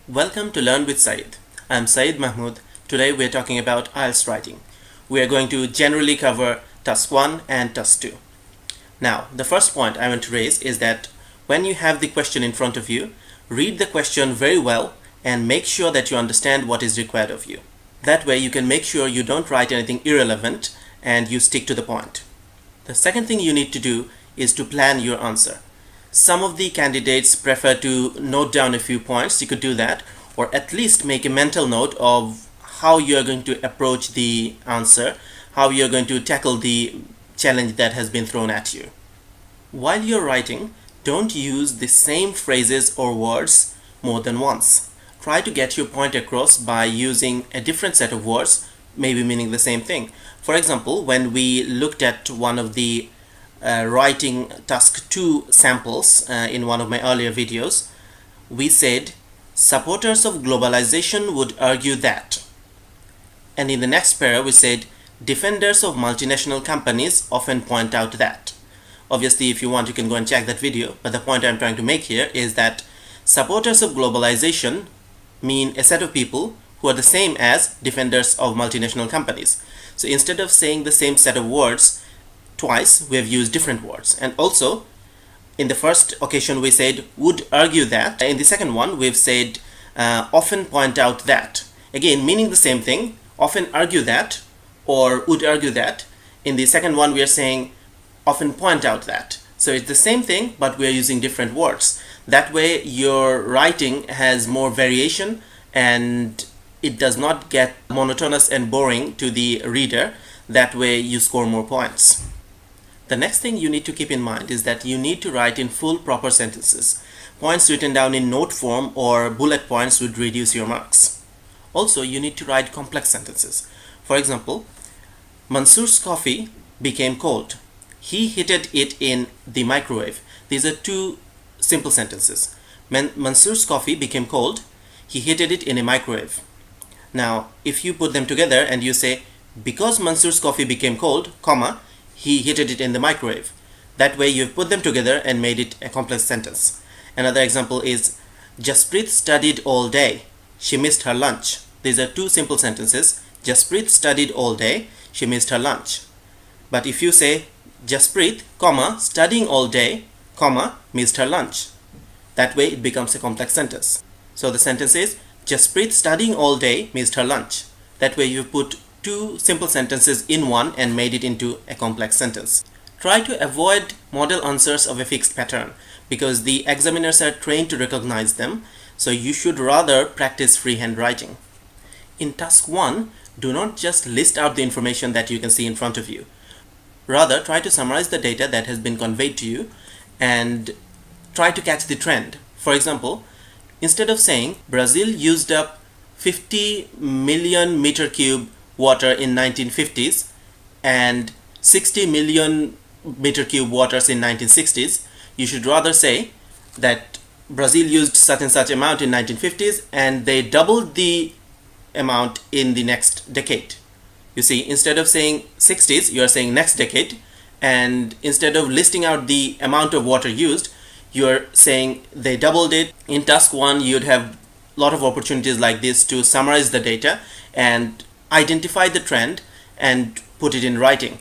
Welcome to Learn with Syed. I'm Syed Mahmood. Today we're talking about IELTS writing. We are going to generally cover Task 1 and Task 2. Now, the first point I want to raise is that when you have the question in front of you, read the question very well and make sure that you understand what is required of you. That way you can make sure you don't write anything irrelevant and you stick to the point. The second thing you need to do is to plan your answer. Some of the candidates prefer to note down a few points. You could do that, or at least make a mental note of how you're going to approach the answer, how you're going to tackle the challenge that has been thrown at you. While you're writing, don't use the same phrases or words more than once. Try to get your point across by using a different set of words, maybe meaning the same thing. For example, when we looked at one of the writing task 2 samples in one of my earlier videos, we said supporters of globalization would argue that, and in the next para we said defenders of multinational companies often point out that. Obviously, if you want, you can go and check that video, but the point I'm trying to make here is that supporters of globalization mean a set of people who are the same as defenders of multinational companies. So instead of saying the same set of words twice, we have used different words. And also, in the first occasion we said would argue that. In the second one we've said often point out that. Again, meaning the same thing, often argue that or would argue that. In the second one we are saying often point out that. So it's the same thing, but we are using different words. That way your writing has more variation and it does not get monotonous and boring to the reader. That way you score more points. The next thing you need to keep in mind is that you need to write in full proper sentences. Points written down in note form or bullet points would reduce your marks. Also, you need to write complex sentences. For example, Mansoor's coffee became cold. He heated it in the microwave. These are two simple sentences. Mansoor's coffee became cold. He heated it in a microwave. Now, if you put them together and you say, because Mansoor's coffee became cold, comma, he heated it in the microwave. That way you've put them together and made it a complex sentence. Another example is Jasprit studied all day. She missed her lunch. These are two simple sentences. Jasprit studied all day. She missed her lunch. But if you say Jasprit, comma, studying all day, comma, missed her lunch. That way it becomes a complex sentence. So the sentence is Jasprit studying all day missed her lunch. That way you put two simple sentences in one and made it into a complex sentence. Try to avoid model answers of a fixed pattern because the examiners are trained to recognize them, so you should rather practice freehand writing. In task 1, do not just list out the information that you can see in front of you. Rather, try to summarize the data that has been conveyed to you and try to catch the trend. For example, instead of saying Brazil used up 50 million meter cube water in 1950s and 60 million meter cube waters in 1960s, you should rather say that Brazil used such and such amount in 1950s and they doubled the amount in the next decade. You see, instead of saying 60s, you are saying next decade, and instead of listing out the amount of water used, you are saying they doubled it. In task 1, you'd have a lot of opportunities like this to summarize the data and identify the trend and put it in writing.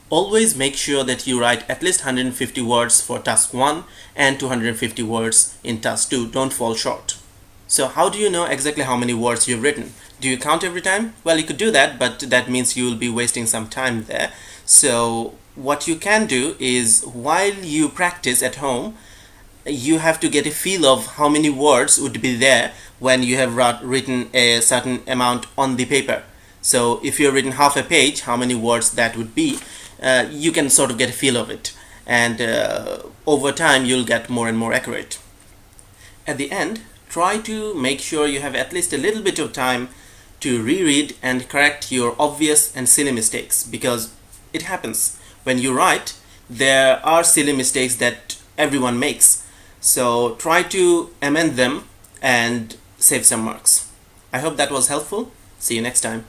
Always make sure that you write at least 150 words for task 1 and 250 words in task 2. Don't fall short. So how do you know exactly how many words you've written? Do you count every time? Well, you could do that, but that means you will be wasting some time there. So what you can do is, while you practice at home, you have to get a feel of how many words would be there when you have written a certain amount on the paper. So if you've written half a page, how many words that would be, you can sort of get a feel of it. And over time, you'll get more and more accurate. At the end, try to make sure you have at least a little bit of time to reread and correct your obvious and silly mistakes, because it happens. When you write, there are silly mistakes that everyone makes. So try to amend them and save some marks. I hope that was helpful. See you next time.